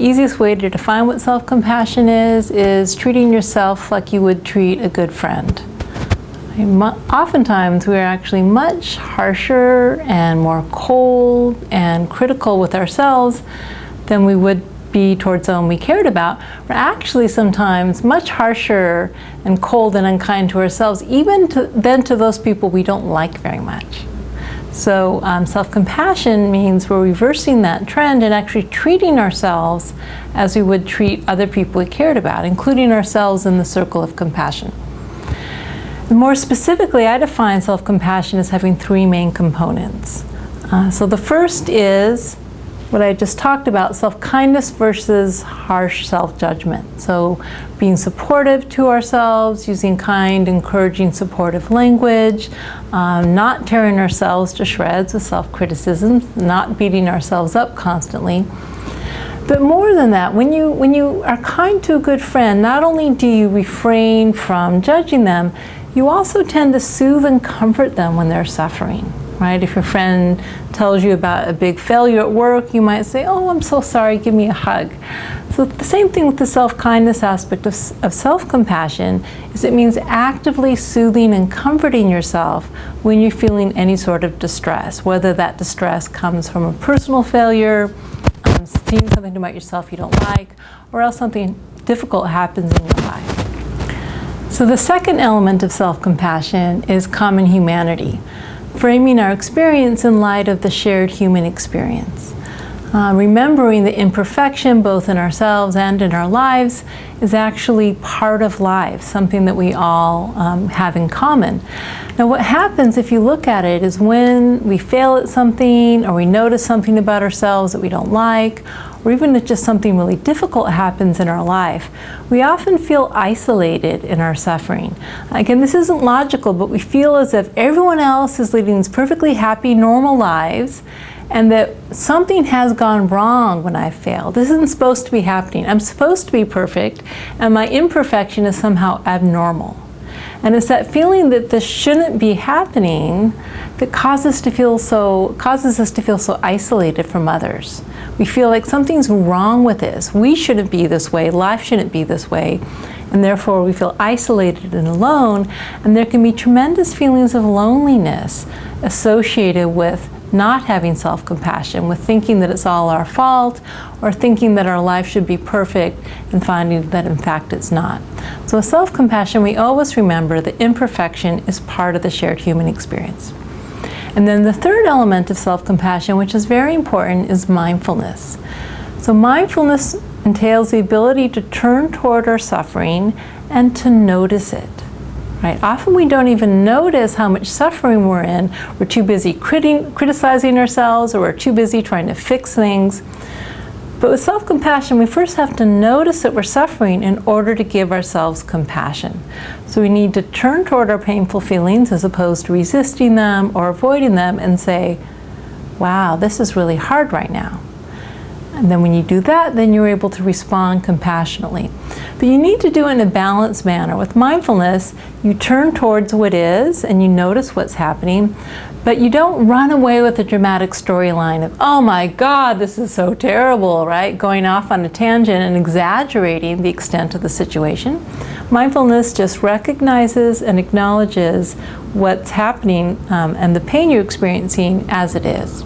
easiest way to define what self-compassion is treating yourself like you would treat a good friend. Oftentimes we're actually much harsher and more cold and critical with ourselves than we would be towards someone we cared about. We're actually sometimes much harsher and cold and unkind to ourselves, even than to those people we don't like very much. So self-compassion means we're reversing that trend and actually treating ourselves as we would treat other people we cared about, including ourselves in the circle of compassion. And more specifically, I define self-compassion as having three main components. So the first is what I just talked about, self-kindness versus harsh self-judgment. So being supportive to ourselves, using kind, encouraging, supportive language, not tearing ourselves to shreds with self-criticism, not beating ourselves up constantly. But more than that, when you are kind to a good friend, not only do you refrain from judging them, you also tend to soothe and comfort them when they're suffering. Right? If your friend tells you about a big failure at work, you might say, "Oh, I'm so sorry, give me a hug." So the same thing with the self-kindness aspect of self-compassion is it means actively soothing and comforting yourself when you're feeling any sort of distress, whether that distress comes from a personal failure, seeing something about yourself you don't like, or else something difficult happens in your life. So the second element of self-compassion is common humanity, framing our experience in light of the shared human experience. Remembering the imperfection both in ourselves and in our lives is actually part of life, something that we all have in common. Now what happens if you look at it is when we fail at something or we notice something about ourselves that we don't like, or even if just something really difficult happens in our life, we often feel isolated in our suffering. Again, this isn't logical, but we feel as if everyone else is leading these perfectly happy, normal lives, and that something has gone wrong when I failed. This isn't supposed to be happening. I'm supposed to be perfect, and my imperfection is somehow abnormal. And it's that feeling that this shouldn't be happening that causes us to feel so isolated from others. We feel like something's wrong with this. We shouldn't be this way. Life shouldn't be this way. And therefore we feel isolated and alone. And there can be tremendous feelings of loneliness associated with not having self-compassion, with thinking that it's all our fault, or thinking that our life should be perfect and finding that in fact it's not. So with self-compassion, we always remember that imperfection is part of the shared human experience. And then the third element of self-compassion, which is very important, is mindfulness. So mindfulness entails the ability to turn toward our suffering and to notice it. Right? Often we don't even notice how much suffering we're in. We're too busy criticizing ourselves, or we're too busy trying to fix things. But with self-compassion, we first have to notice that we're suffering in order to give ourselves compassion. So we need to turn toward our painful feelings as opposed to resisting them or avoiding them and say, wow, this is really hard right now. And then when you do that, then you're able to respond compassionately. But you need to do it in a balanced manner. With mindfulness, you turn towards what is and you notice what's happening, but you don't run away with a dramatic storyline of, oh my God, this is so terrible, right? Going off on a tangent and exaggerating the extent of the situation. Mindfulness just recognizes and acknowledges what's happening and the pain you're experiencing as it is.